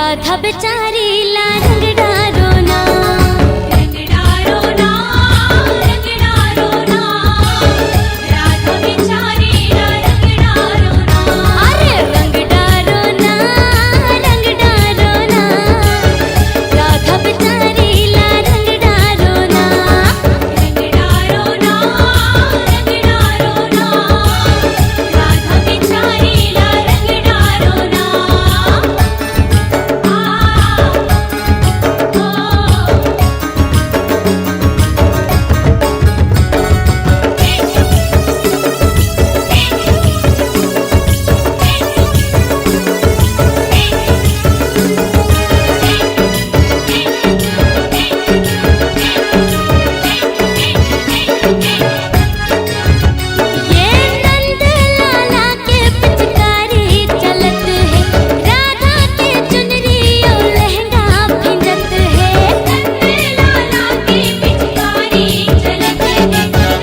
राधा बेचारी ला रंग डारो ना, रंग डारो ना, रंग डारो ना, राधा बेचारी ला रंग डारो ना। अरे रंग डारो ना, रंग डारो ना, राधा बेचारी ला रंग डारो ना, रंग डारो ना, रंग डारो ना, राधा बेचारी ला रंग डारो ना। ये नंद लाला के पिचकारी चलत है, राधा के चुनरी और लहंगा भिंजत है। नंद लाला के पिचकारी चलत है,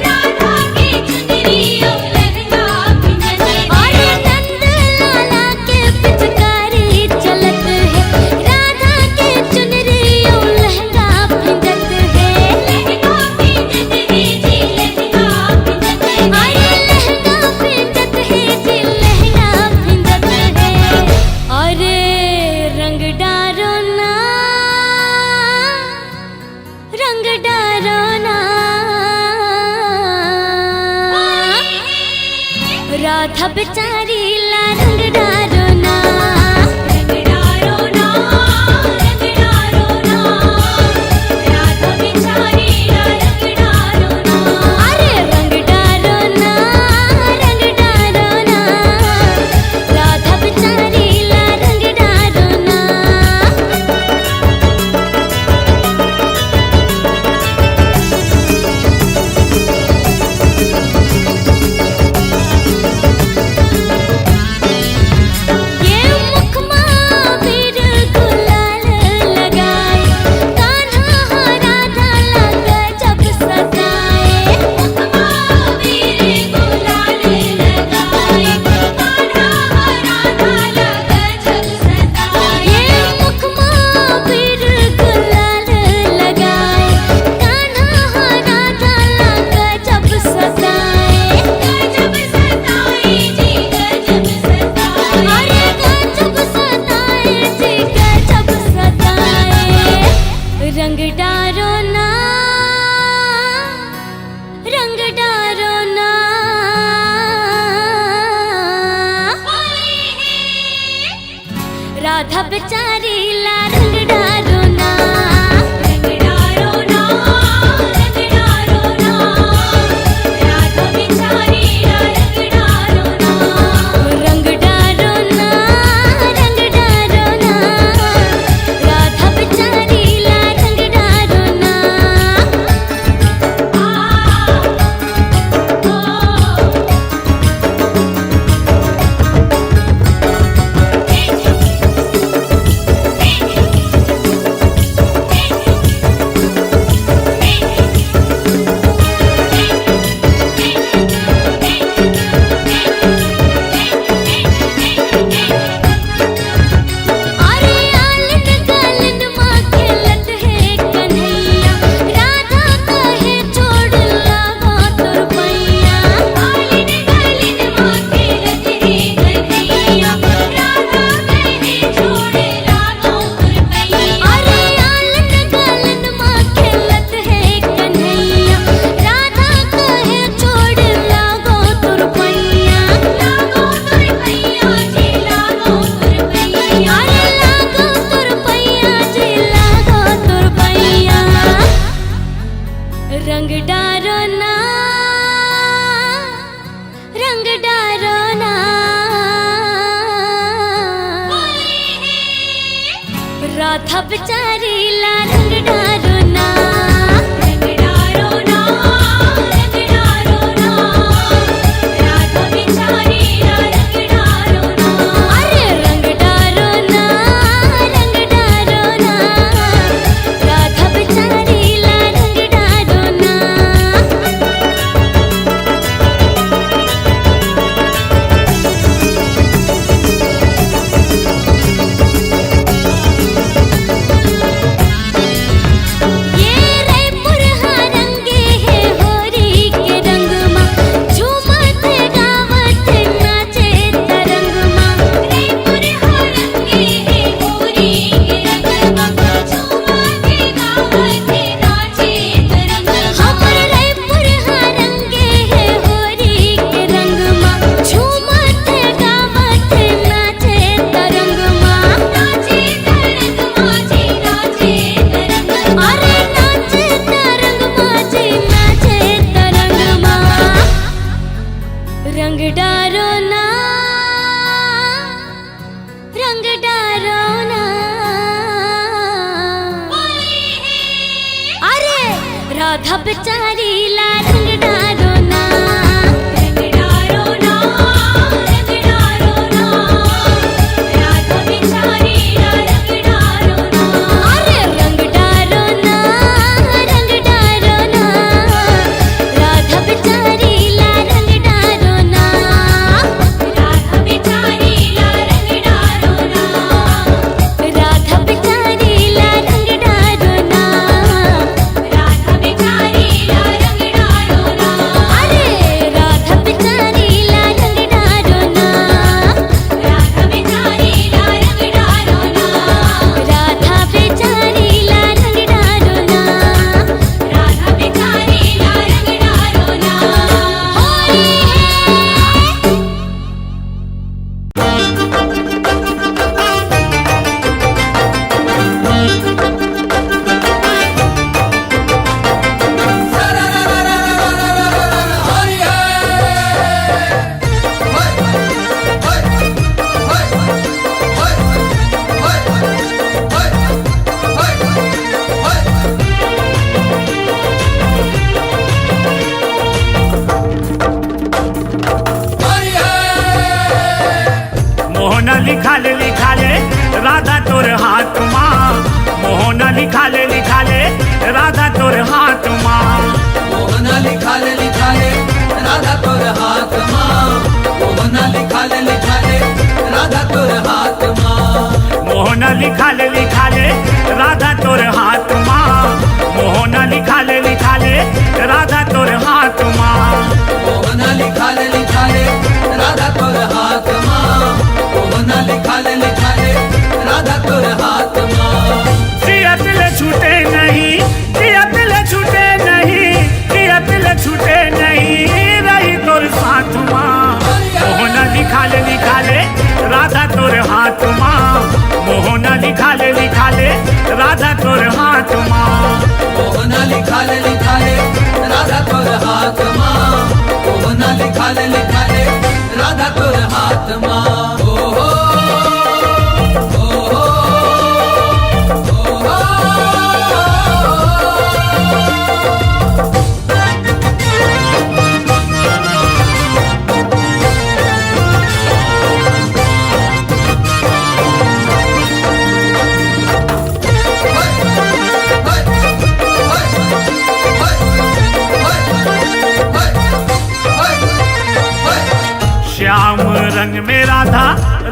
राधा के चुनरी और लहंगा भिंजत है। अरे नंद लाला के पिचकारी चलत है, राधा के चुनरी और लहंगा भिंजत है। लहंगा भिंजत है जी, लहंगा भिंजत है। अरे लहंगा भिंजत है जी, लहंगा भिंजत है। अरे रंग डारो ना, रंग डारो ना, राधा बेचारी ला रंग डारो ना, रंग डारो ना, रंग डारो ना, राधा बेचारी ला रंग डारो ना। अरे रंग डारो ना, रंग डारो ना, राधा बेचारी ला रंग डारो ना। रंग डारो ना, रंग डारो ना, अरे राधा बेचारी ला रंग डारो ना, रंग डारो ना, रंग डारो ना, राधा बेचारी ला रंग डारो ना, अरे रंग डारो ना, रंग डारो ना, राधा बेचारी ला रंग डारो ना, राधा बेचारी ला रंग डारो ना, राधा बेचारी ला रंग डारो ना, राधा बेचारी ला रंग डारो ना, अरे राधा बेचारी ला रंग डारो ना, राधा बेचारी ला रंग डारो ना, राधा बेचारी ला रंग डारो ना, राधा बेचारी ला रंग डारो ना, होली मोहना लिखाले राधा तोर हाथ माँ, मोहना लिखाले राधा तोर हाथ माँ, मोहना लिखाले राधा तोर हाथ माँ, मोहना लिखाले राधा तोर हाथ माँ, मोहना लिखाले राधा तोर हाथ माँ, मोहना लिखाले राधा तोर हाथ माँ, मोहना लिखाले राधा तोर हाथ माँ, मोहना लिखाले राधा तोर हाथ माँ, जिया दिल छूटे नहीं, जिया दिल छूटे नहीं, जिया दिल छूटे नहीं, रही तोर साथ माँ, मोहना लिखाले राधा तोर हाथ माँ, मोहना लिखाले राधा तोर हाथ माँ, मोहना लिखाले राधा तोर हाथ माँ, मोहना लिखाले राधा तोर हाथ माँ, ओ हो, ओ हो, ओ हो। श्याम रंग में राधा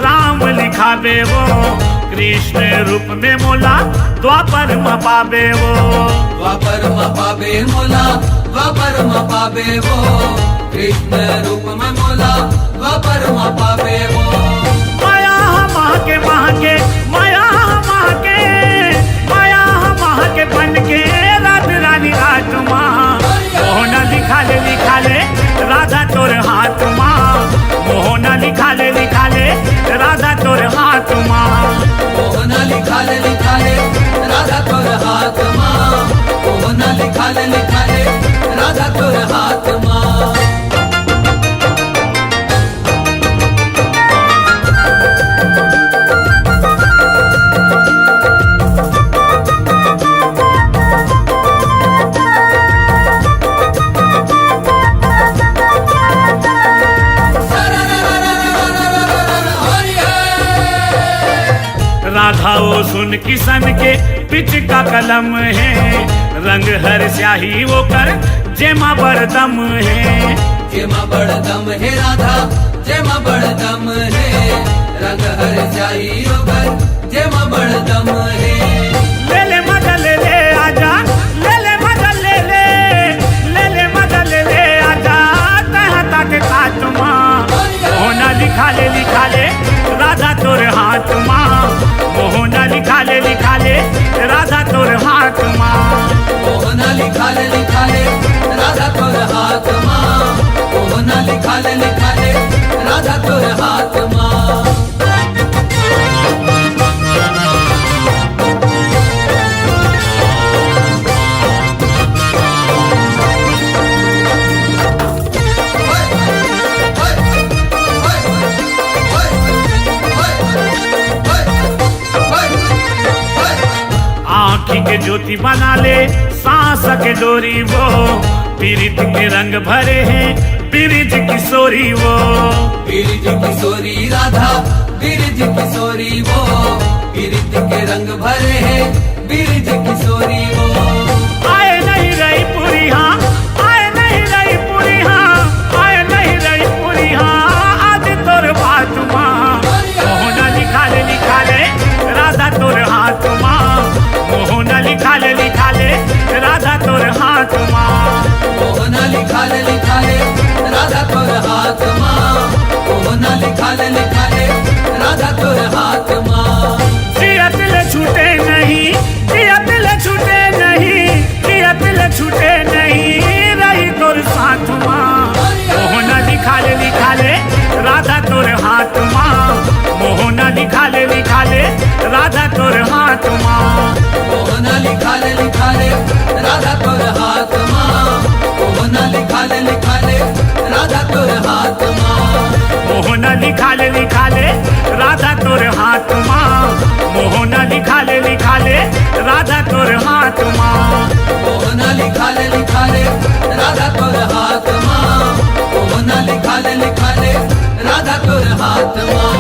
राम लिखावे वो, कृष्ण रूप में मोला द्वापर में पावे वो, द्वापर में पावे मोला, द्वापर में पावे वो, कृष्ण रूप में मोला द्वापर में पावे वो, माया माँ के माया माँ के बन के रात रानी रात माँ, मोहना लिखाले राधा तोर हाथ माँ, मोहना लिखाले राधा तोर हाथ माँ, मोहना लिखाले राधा तोर हाथ माँ, मोहना लिखाले राधा तोर हाथ माँ। राधा वो सुन किसन के पिच का कलम है, रंग हर स्याही वो कर जेमा बड़दम है, जेमा बड़दम है राधा, जेमा बड़दम है, रंग हर स्याही होकर जेमा बड़दम है, ले ले मजा ले ले आजा, ले ले मजा ले ले, ले ले मजा ले ले आजा, तह तक काट माँ, मोहना लिखाले राधा तोर हाथ माँ, मोहना लिखाले राधा तोर हाथ माँ, मोहना लिखाले राधा तोर हाथ माँ, मोहना लिखाले राधा तोर हाथ माँ। के ज्योति बना ले सांस के डोरी वो, पीरित के रंग भरे हैं बिरज किशोरी वो। बिरज किशोरी राधा बिरज किशोरी वो, बिरज के रंग भरे हैं बिरज किशोरी वो। आए नहीं रही पूरी हाँ, आए नहीं रही पूरी हाँ, आए नहीं रही पूरी हाँ, आज तोर बात माँ मोहना लिखा ले राधा तोर हाथ माँ, मोहना लिखा ले राधा तोर हाथ माँ। मोहना लिखा ले राधा तोर हाथ माँ, मोहना लिखा ले राधा तोर हाथ माँ। जियत ले छूटे नहीं, जियत ले छूटे नहीं, जियत ले छूटे नहीं, रही तोर साथ माँ। मोहना लिखा ले राधा तोर हाथ माँ, मोहना लिखा ले राधा तोर हाथ माँ। मोहना लिखा ले राधा तोर हाथ माँ, मोहना लिखा ले राधा तोर हाथ माँ। मोहना लिखा ले राधा तोर हाथ माँ, मोहना लिखा ले राधा तोर हाथ माँ। मोहना लिखा ले राधा तोर हाथ माँ, मोहना लिखा ले राधा तोर हाथ माँ।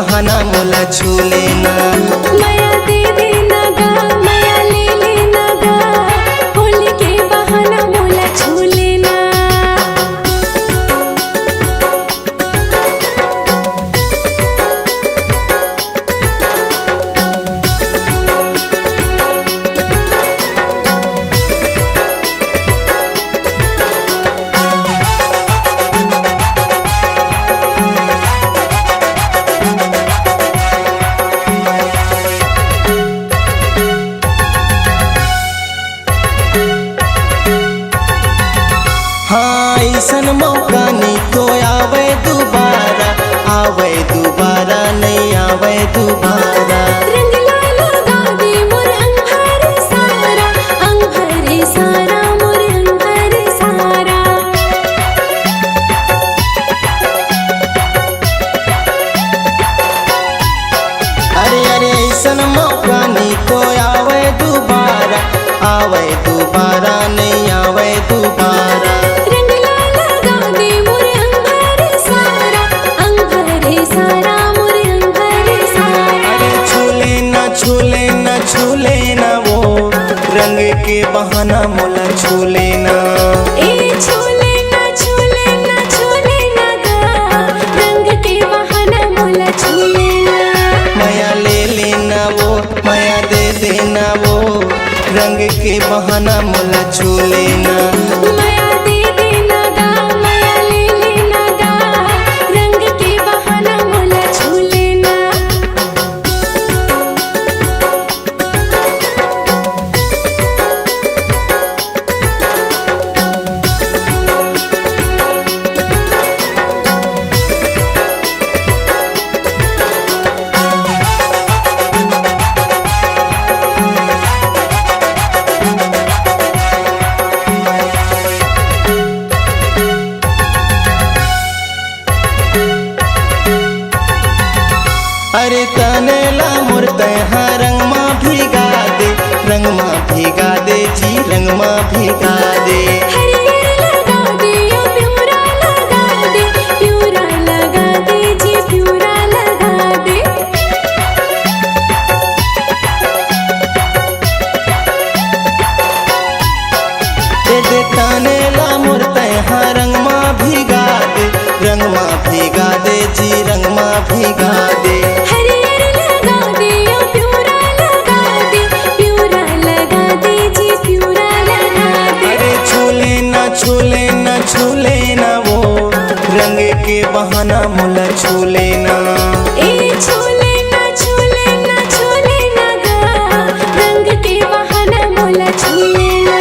बहाना मोला छू लेना। माया दे देना गा, माया ले लेना गा, होली के बहाना मोला छू लेना। हाँ ऐसन मौका नहीं तो आवे दोबारा, आवे दोबारा नहीं आवे दोबारा। रंग लाल लगा दे मोर अंग हरे सारा, अंग हरे सारा मोर अंग हरे सारा। अरे अरे ऐसन मौका नहीं तो आवे दोबारा, आवे दोबारा नहीं आवे दोबारा। रंग लाल लगा दे मोर अंग हरे सारा, अंग हरे सारा मोर अंग हरे सारा। अरे छू लेना छू लेना छू लेना वो रंग के बहाना मोला छू लेना। ए छू लेना छू लेना छू लेना गा, रंग के बहाना मोला छू लेना। माया ले लेना वो माया दे देना वो रंग के बहाना मोला छू लेना। माया दे देना गा, माया ले लेना गा, रंग के बहाना मोला छू लेना। अरे तनेला मुर्ते हाँ रंग माँ भिगा दे, रंग माँ भिगा दे जी रंग माँ भिगा दे। हरियर लगा दे या प्यूरा लगा दे, प्यूरा लगा दे जी प्यूरा लगा दे। दे तनेला मुर्ते हाँ रंग माँ भिगा दे, रंग माँ भिगा दे जी रंग माँ भिगा दे। हरियर लगा दे या प्यूरा लगा दे, प्यूरा लगा दे जी प्यूरा लगा दे। अरे छू लेना छू लेना छू लेना वो रंग के बहाना मोला छू लेना। ए छू लेना छू लेना छू लेना गा, रंग के बहाना मोला छू लेना।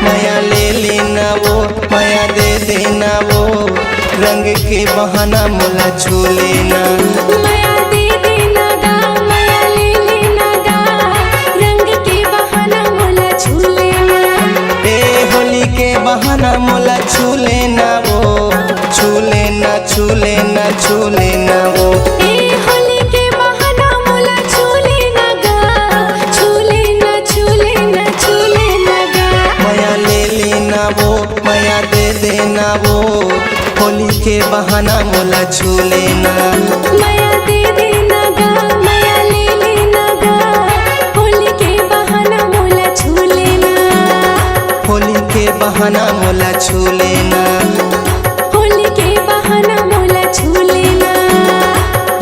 माया ले लेना वो माया दे देना वो रंग के बहाना मोला छू लेना। माया दे देना गा, माया ले लेना गा, रंग के बहाना मोला छू लेना। ए होली के बहाना मोला छू लेना वो छू लेना छू लेना छू लेना वो। ए होली के बहाना मोला छू लेना गा, छू लेना छू लेना छू लेना गा। माया ले लेना वो माया दे देना वो होली के बहाना मोला छू लेना। माया दे देना गा, माया ले लेना गा, होली के बहाना मोला छू लेना। होली के बहाना मोला छू लेना। होली के बहाना मोला छू लेना।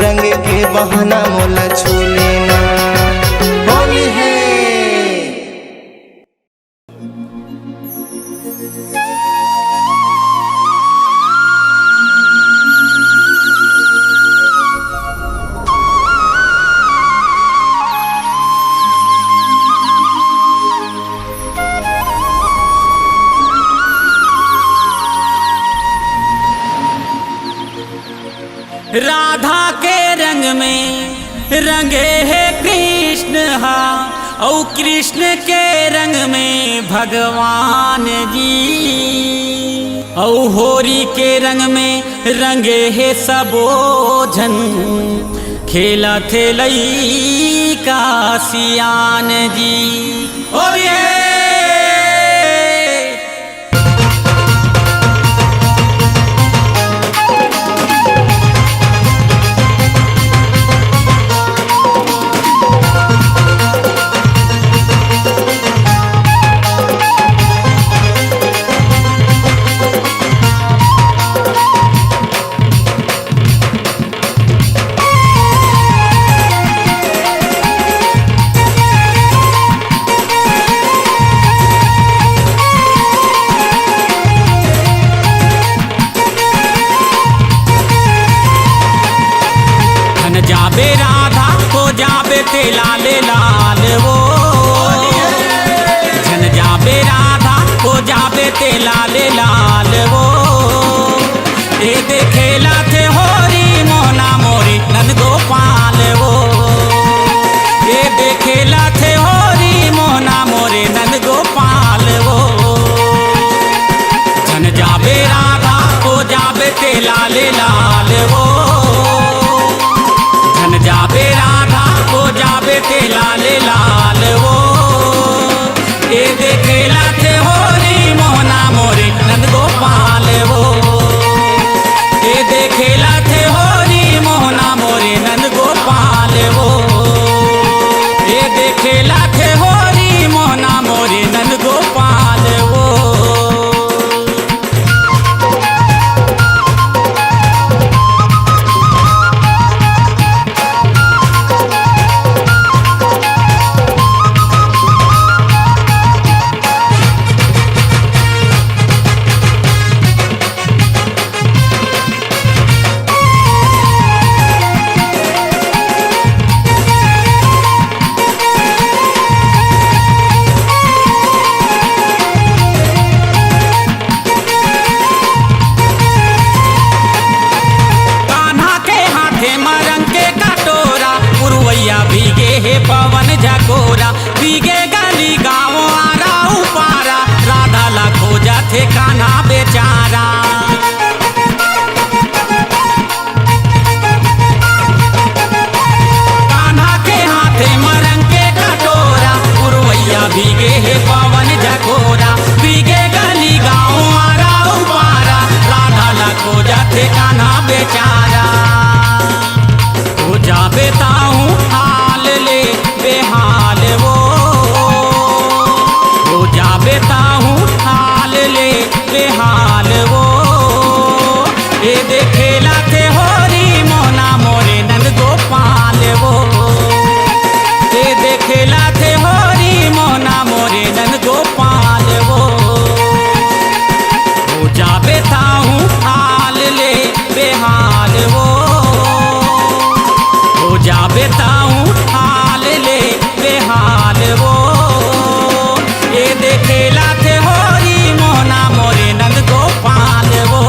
रंग के बहाना मोला छू लेना। होली है राधा के रंग में रंगे है कृष्ण हा, और कृष्ण के रंग में भगवान जी, और होरी के रंग में रंगे है सबो जन, खेला थे लई का सियान जी। और ये ते लाले लाल वो ये देखेला थे होरी मोहना मोरी नंद गोपाल वो ये देखेला थे होरी मोहना मोरे नंद गोपाल वो जन जाबे राधा को जाबे ते लाले लाल वो जन जाबे राधा को जाबे ते लाले लाल वो ये देखेला थे होरी मोहना मोरे नंद गोपाल वो ये देखेला थे होरी मोहना मोरे नंद गोपाल वो ये देखेला थे होरी मोहना मोरे नंद गोपाल वो भीगे हे पवन झकोरा भीगे गली गाँव आरा उपारा राधा ला खोजा थे कान्हा बेचारा कान्हा के हाथे मरंग के कटोरा पुरवैया भीगे हे पवन झकोरा भीगे गली गाँव आरा उपारा राधा ला खोजा थे कान्हा बेचारा हो जा बेताऊं हाल ले बेहाल वो हो जा बेताऊं हाल ले बेहाल वो ये देखेला थे होरी मोहना मोरे नंद गोपाल वो ये देखेला थे होरी मोहना मोरे नंद गोपाल वो हो जा बेताऊं हाल ले बेहाल वो हो जा बेताऊं हाल ले बेहाल वो ये देखेला थे होरी मोहना मोरे नंद गोपाल वो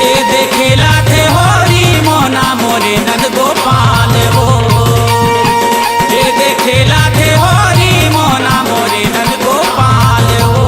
ये देखेला थे होरी मोहना मोरे नंद गोपाल वो ये देखेला थे होरी मोहना मोरे नंद गोपाल वो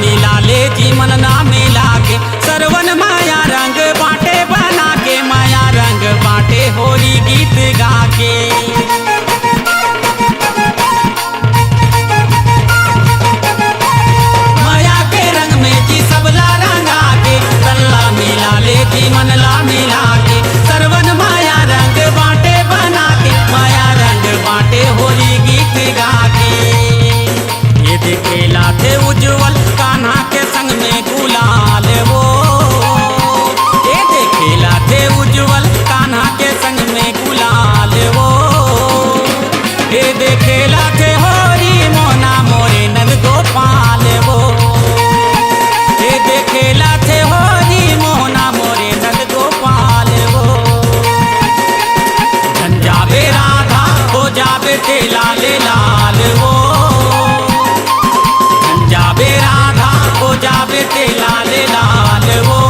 मिला ले जी मन ना मिला के सरवन माया रंग बाटे बना के माया रंग बाटे होली गीत गा के माया के रंग में जी सबला रंगा के तल्ला मिला ले जी मन ला मिला के सरवन माया रंग बाटे बना के माया रंग बाटे होली गीत गा के ये देखेला थे उज्जवल कान्हा के संग में गुलाल वो ये देखेला थे उज्जवल कान्हा के संग में गुलाल वो ये देखेला थे होरी मोहना मोरे नंद गोपाल वो ये देखेला थे होरी मोहना मोरे नंद गोपाल वो जन जाबे राधा हो जाबे ते लाले लाल वो जाबे राधा को जाबे ते लाले लाल वो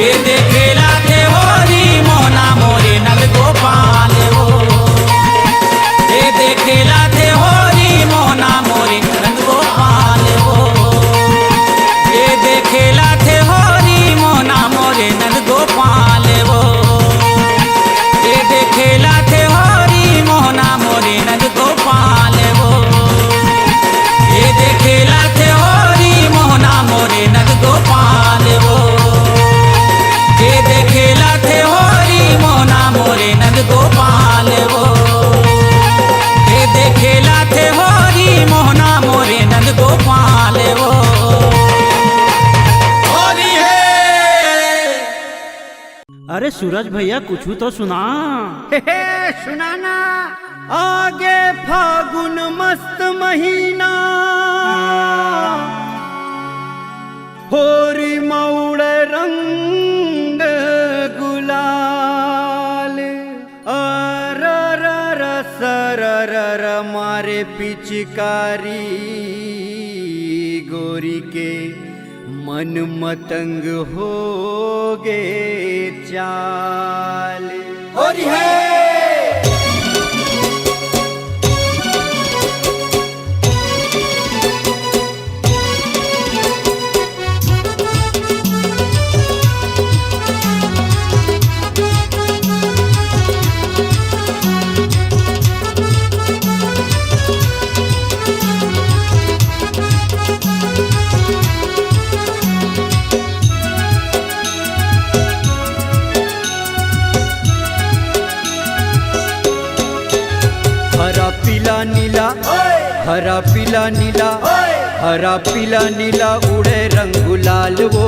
ये देखेला थे होरी मोहना मोरे नंद गोपाल वो ये देखेला थे होरी मोहना मोरे नंद गोपाल वो ये देखेला थे होरी मोहना मोरे नंद गोपाल वो ये देखेला थे होरी मोहना मोरे नंद गोपाल वो ये देखेला थे होरी मोहना मोरे नंद गोपाल वो ये अरे सूरज भैया कुछ तो सुना। सुनाना। आगे फागुन मस्त महीना, होरी मौड़ रंग गुलाल, सरर मारे पिचकारी, गोरी के मन मतंग हो गे चाल। होरी है नीला, हरा पीला नीला, हरा पीला नीला उड़े रंग गुलाल वो,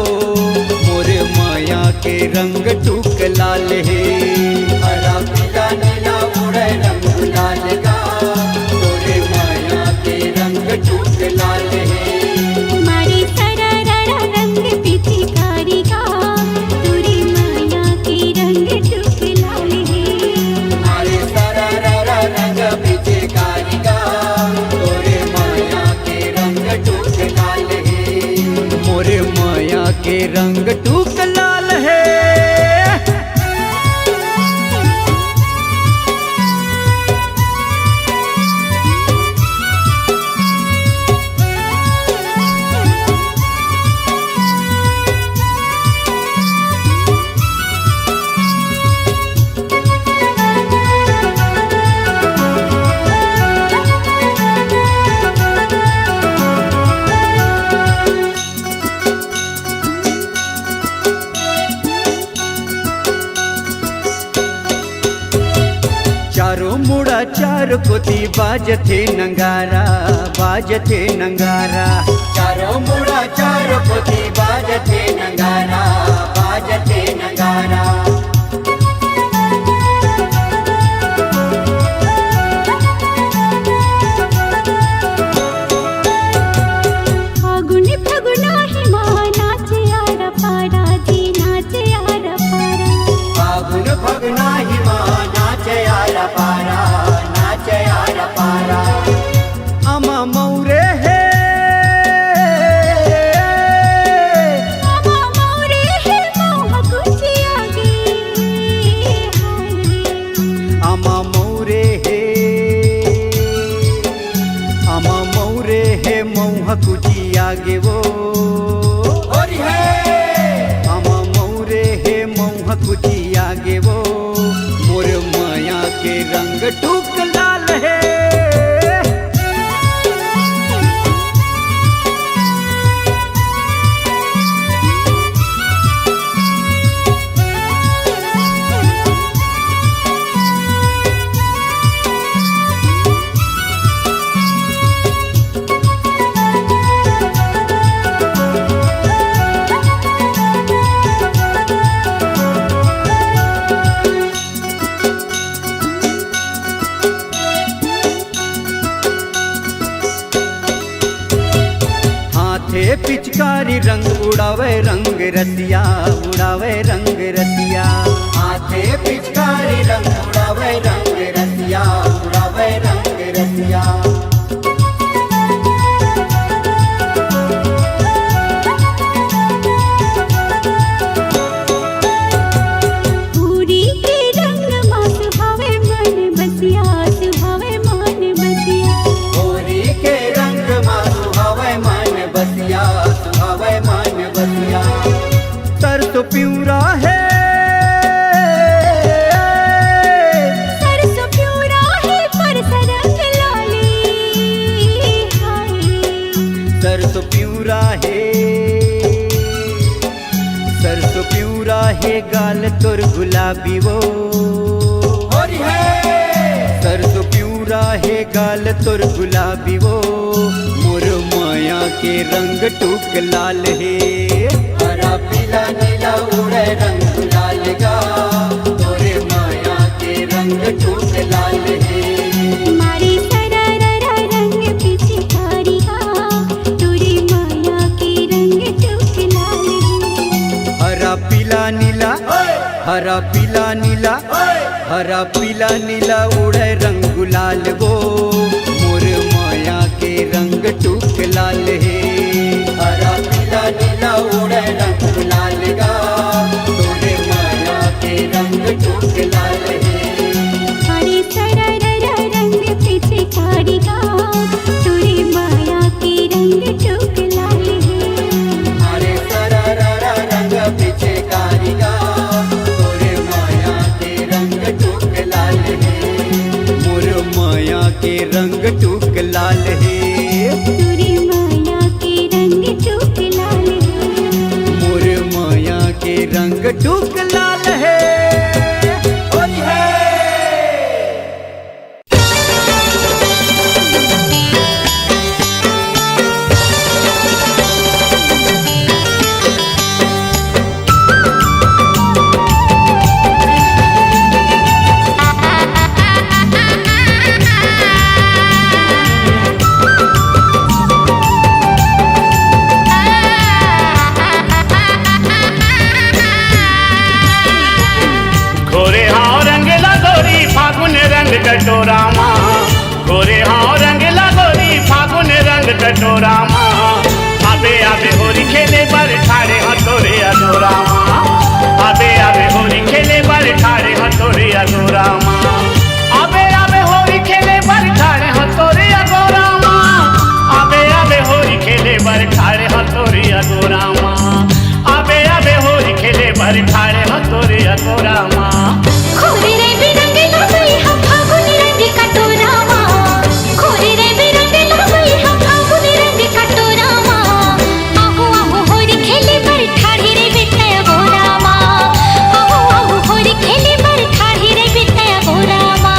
मोरे माया के रंग टूक लाल है। हरा पीला नीला उड़े रंग गुलाल का, मोरे माया के रंग टूक लाल है। मारी सररा रंग पिचकारी का, तुरी माया के रंग टूक लाल है। मारी सररा रंग पिचकारी का, मोरे माया के रंग टूक लाल है। मोरे माया के रंग टूक लाल है। चारों मुड़ा चार कोती बाजथे नंगारा, बाजथे नंगारा। चारों मुड़ा चार कोती बाजथे नंगारा, बाजथे नंगारा। फागुन फगुना ही माँ नाचे आरा पारा जी, नाचे आरा पारा। फागुन फगुना ही माँ नाचे आरा पारा, नाचे आरा पारा। अमा मौरे है, मामा मोरे है मोह कुचिया गे, अमा मौरे है, अमा मौरे है मौह कुचिया गे वो। होरी है अमा मौरे है मौह कुचिया गे वो, मोर माया के रंग टूक लाल है। हाथे पिचकारी रंग उड़ावे रंग रसिया, उड़ावे रंग रसिया। हाथे पिचकारी रंग उड़ावे रंग रसिया, उड़ावे रंग रसिया। पूरी के रंग माँ सुहावे मन बसिया, सुहावे मन बसिया। होरी के रंग माँ सुहावे मन बसिया, सुहावे मन बसिया। सरसों पिउरा है, सरसों प्यूरा है पर सरंग लाली, हाय। सरसों पिउरा है, सरसों पिउरा है गाल तोर गुलाबी वो। होरी है सरसों पिउरा है गाल तोर गुलाबी वो, मोर माया के रंग टूक लाल है। हरा पीला नीला उड़े रंग गुलाल का, हरा पीला नीला हरा पीला नीला उड़े रंग गुलाल गो मोर माया के रंग टूक लाल है। हरा पीला नीला उड़े रंग गुलाल गा तोरे माया के रंग टूक लाल है। हरे सरररा रंग पीछे कारी गा तोरे माया के रंग टूक लाल है। हरे सरररा रंग पीछे कारी गा तोरे माया के रंग टूक लाल है। मोर माया के रंग टूक लाल है। तोरे माया के रंग टूक लाल है। मोर माया के रंग टूक लाल है। होली है। गोरे हाँ रंग लगोरी फागुन रंग कटोरा माँ। गोरे हाँ रंग लगोरी फागुन रंग कटोरा माँ। आबे आबे होरी खेले बर ठाड़े हथोरे अधोरा माँ। आबे आबे होरी खेले बर ठाड़े हथोरे अधोरा माँ। आबे आबे होरी खेले बर ठाड़े हथोरे अधोरा माँ। आबे आबे होरी खेले बर ठाड़े हथोरे अधोरा माँ। आबे आबे होरी खेले बर ठाड़े हथोरे अधोरा माँ। खोरे रे बिरंगे लगई हम फागुनी रंग कटोरा माँ। खोरे रे बिरंगे लगई हम फागुनी रंग कटोरा माँ। आहू आहू होरी खेले बर ठाड़ी रे बिटया गोरा माँ। आहू आहू होरी खेले बर ठाड़ी रे बिटया गोरा माँ।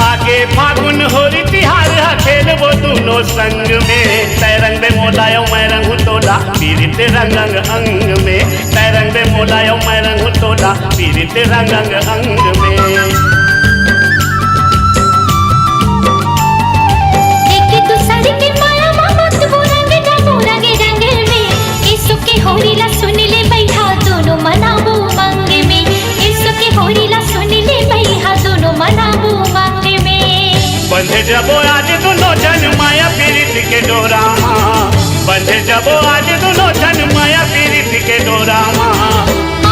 आगे फागुन होरी तिहार खेल वो दोनों संग में। तय रंग में मोलायो मैं रंग तोला पीरित रंग अंग अंग में। तय रंग में मोलायो मैं रंग तोला पीरित रंग अंग अंग में। देखे तू सारी के माया मामा तू रंग जामो रंग रंग में। इसु के होरी ला सुन ले बैठा दोनों मनाबो मंग में। इसु के होरी ला सुन ले बैठा दोनों मनाबो मंग में। बंधे जबो आज दोनों जन माया पीरित के डोरा माँ। बंधे जबो आज दोनों जन माया पीरित के डोरा माँ।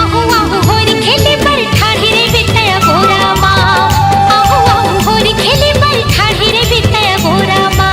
आहू आहू होरी खेले बर ठाड़ी रे बिटया गोरा माँ। आहू आहू होरी खेले बर ठाड़ी रे बिटया गोरा माँ।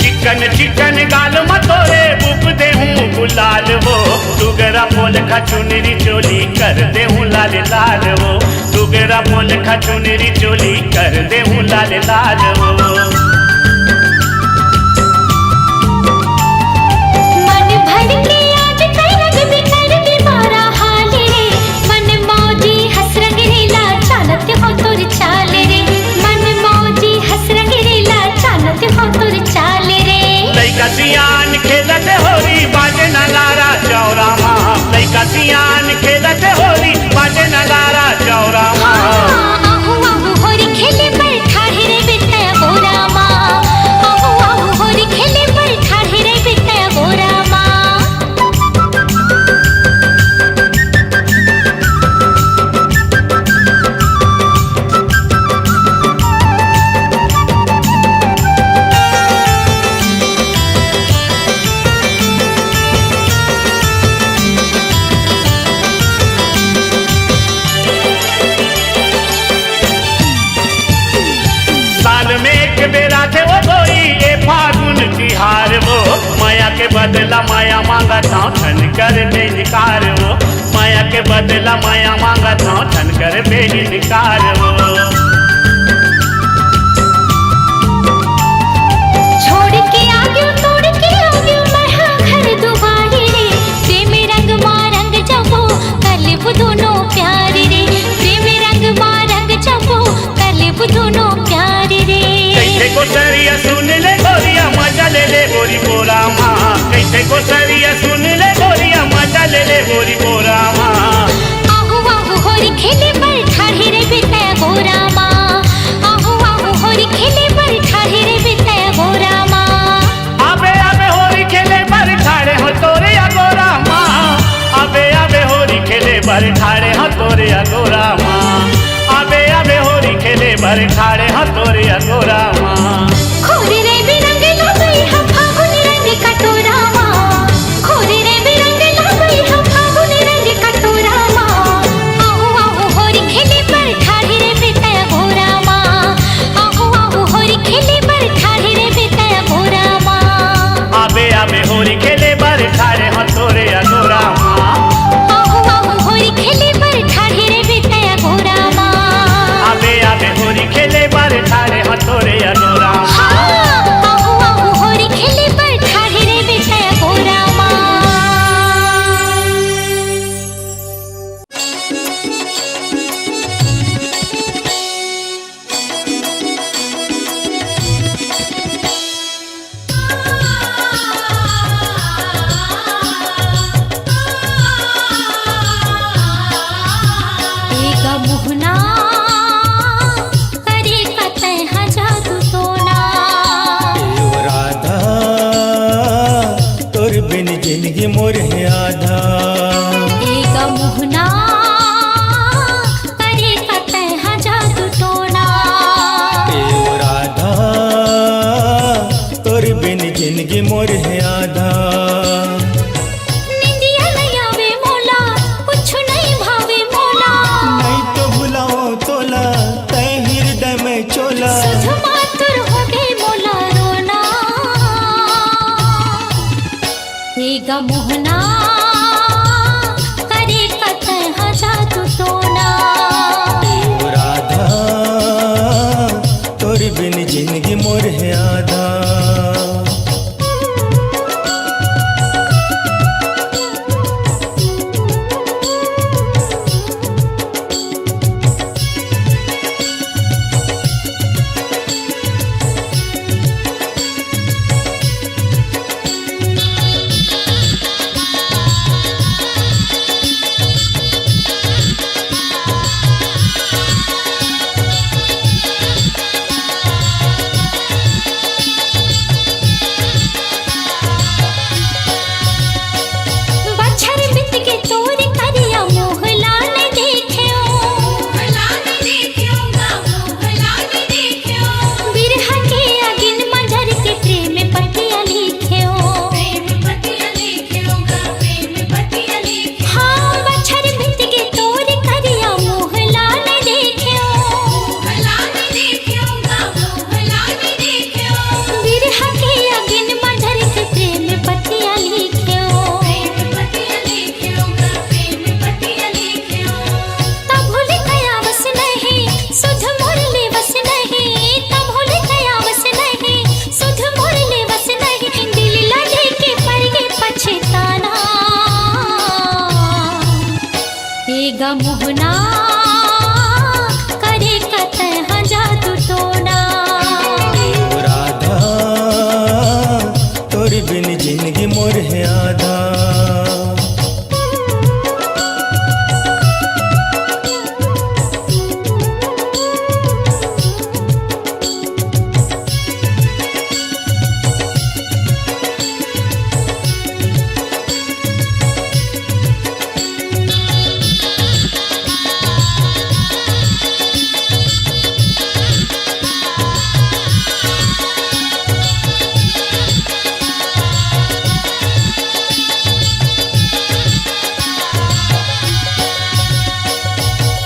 चिकन चिकन गाल मतोरे बुक दे हूँ गुलाल वो। दुगरा बोल खचुनरी चोली कर दे हूँ लाल लाल वो। दुगरा बोल खचुनरी चोली कर दे हूँ लाल लाल वो। मन भर के आज कई रंग भी कर दे मारा हाल रे। मन मौजी हंस रंग रेला चालत हो तुर चाल रे। मन मौजी हंस रंग रेला चालत हो तुर चाल रे। लइका सियान खेलत होरी बाजे न लारा चौरा माँ। लइका सियान खेलत होरी बाजे न लारा चौरा माँ। आहू आहू होरी खेले बर ठाड़ी रे बिटया गोरा माँ। आहू आहू होरी खेले बर ठाड़ी रे बिटया गोरा माँ। के बदला माया मांगा था ठन कर दे निकार वो। के बदला माया मांगत हो धन कर बेहिनकार हो। छोड़ के आगे तोड़ के आगे मैं घर दुबारे रे प्रेम रंग मां रंग जबो कलब दोनों प्यार रे प्रेम रंग मां रंग जबो कलब दोनों प्यार रे। कैसे को सरिया सुन ले गोरिया मजा ले ले गोरी बोरा माँ कैसे को सरिया सुन ले गोरिया मजा ले ले गोरी बोरा माँ। आहू आहू होरी खेले पर ठाढ़े रे बिता गोरा माँ आहू आहू होरी खेले पर ठाढ़े रे बिता गोरा माँ। आबे आबे होरी खेले पर ठाड़े हो तोरे अगोरा माँ आबे आबे होरी खेले पर ठाड़े हो तोरे अगोरा माँ आबे आबे होरी खेले पर ठाड़े हो तोरे अगोरा माँ। खोरे रे बिरंग लगई हम फागुनी रंग कटोरा माँ खोरे रे बिरंग लगई हम फागुनी रंग कटोरा माँ। आहू आहू होरी खेले पर ठाढ़े रे बिता गोरा माँ आहू आहू होरी खेले पर ठाढ़े रे बिता गोरा माँ। आबे आबे होरी खेले पर ठाड़े हो तोरे अगोरा माँ आहू आहू होरी खेले पर ठाढ़े रे बिता गोरा माँ। आबे आबे होरी खेले पर ठाड़े हो तोरे अगोरा माँ। आहू आहू होरी खेले पर ठाढ़े रे बिता गोरा माँ। एका मोहना करे कतै जादू टोना एओ राधा तोर बिन जिंदगी मोर है आधा एका मोहना करे कतै जादू टोना एओ राधा तोर बिन जिंदगी मोर है आधा निंदिया नहीं आवे मोला कुछ नहीं भावे मोला नहीं तो भुलाओ तोला तय हृदय में चोला सुध मातुर हो गई मोला रोना। एका मोहना करे कतै जादू टोना एओ राधा तोर बिन जिंदगी मोर है आधा बछर बित के तोर करिया मोहला ने देखियो बिरहा के अगिन मंजर के प्रेम पटिया लिखियो। हाँ बछर बित के तोर करिया मोहला ने देखियो बिरहा के अगिन मंजर के प्रेम पटिया लिखियो। तब भूल गया बस नहीं सुध मोर ले बस नहीं तब भूल गया बस नहीं सुध मोर ले बस नहीं दिल लगे के पर गे पछताना। एगा मोहना करे कतै जादू टोना एओ राधा तोर बिन जिंदगी मोर है आधा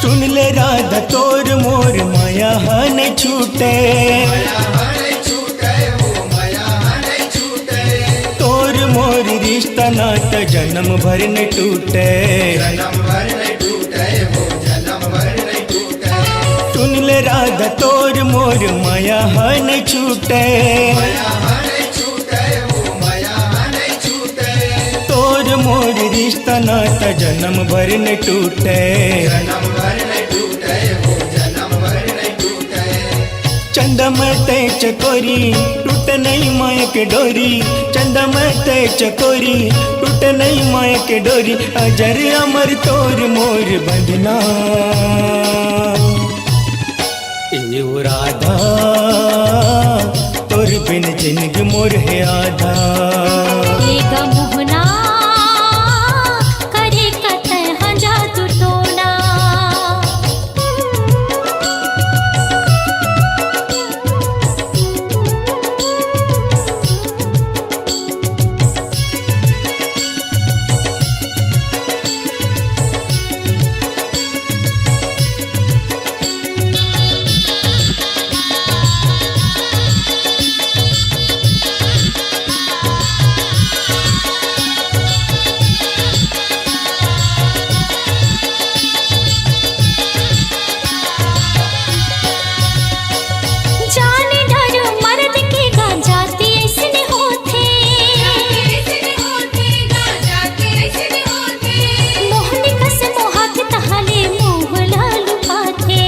सुन ले राधा तोर मोर माया न छूटे तोर मोर रिश्ता नाता जन्म भर न टूटे राधा तोर मोर माया है नहीं छूटे, तोर मोर रिश्ता नाता जन्म भर न टूटे। चंदा मते चकोरी टूट नहीं माया के डोरी, चंदा मते चकोरी टूट नहीं माया के डोरी। अजर अमर तोर मोर बंधना ए ओ राधा, तोर बिन जिंदगी मोर है आधा। एगा मोहना करे कतै हाँ जादू टोना। जाने डर मर्द के गांजाती ऐसने होते, मोहनी कस मोहक तहाले मोह लालू पाथे।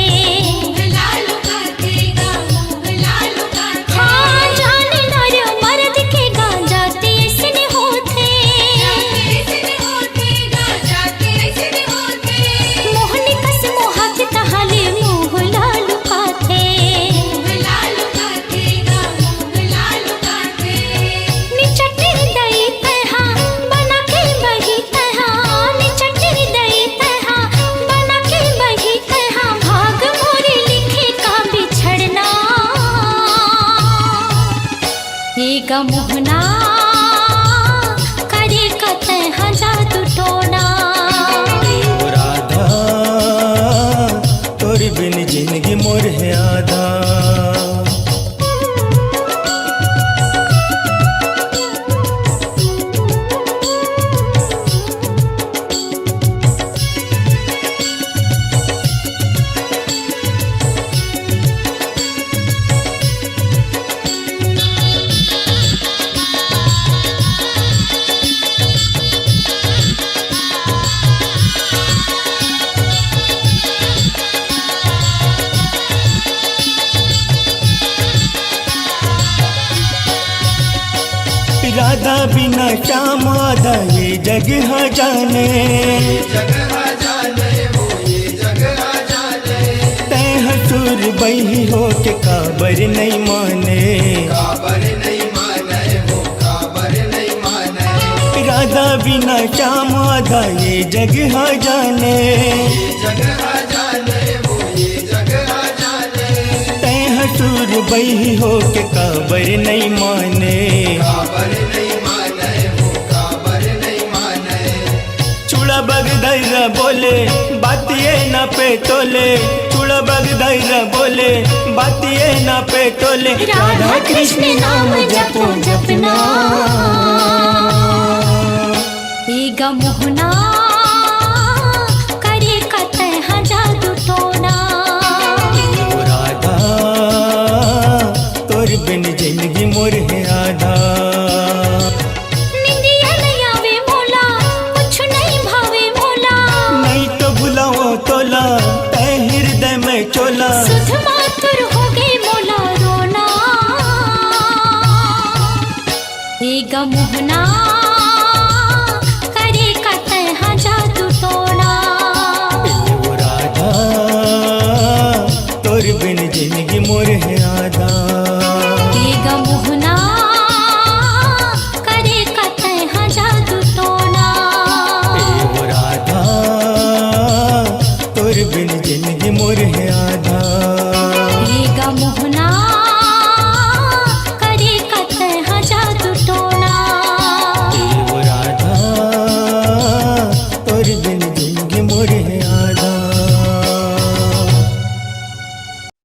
हाँ जाने डर मर्द के गांजाती ऐसने होते, मोहनी कस मोहक तहाले मोह लालू पाथे। निचटे दई तहा बना के बही तहा, निचटे दई तहा बना के बही तहा। भाग मोरे लिखे का बिछड़ना एगा मोहना करे कतै हाँ जादू टोना। ओ राधा, तोर बिन जिंदगी मोर है आधा। राधा बिना श्याम आधा ये जग हाँ जाने, तै हसूर बही हो के काबर नहीं माने। राधा बिना श्याम आधा ये जग हाँ जाने, तै हसूर बही हो के काबर नहीं माने। चूड़ा बग दैरा बोले बातिए ना पे तोले, चूड़ा बग दैरा बोले बातिए ना पे तोले। राधा कृष्ण नाम जपो जपना एगा मोहना करे कतै हाँ जादू टोना। ओ राधा, तोर बिन जिंदगी मोर है आधा। निंदिया नहीं आवे मोला, कुछ नहीं भावे मोला, नहीं तो भुलाओ तोला तै हृदय में चोला। सुध मातुर हो गई मोला रोना एगा मोहना करे कतै हाँ जादू टोना। ओ राधा, तोर बिन जिंदगी मोर है आधा। एगा मोहना करे कतै हाँ जादू टोना। ओ राधा, तोर बिन जिंदगी मोर है आधा। एगा मोहना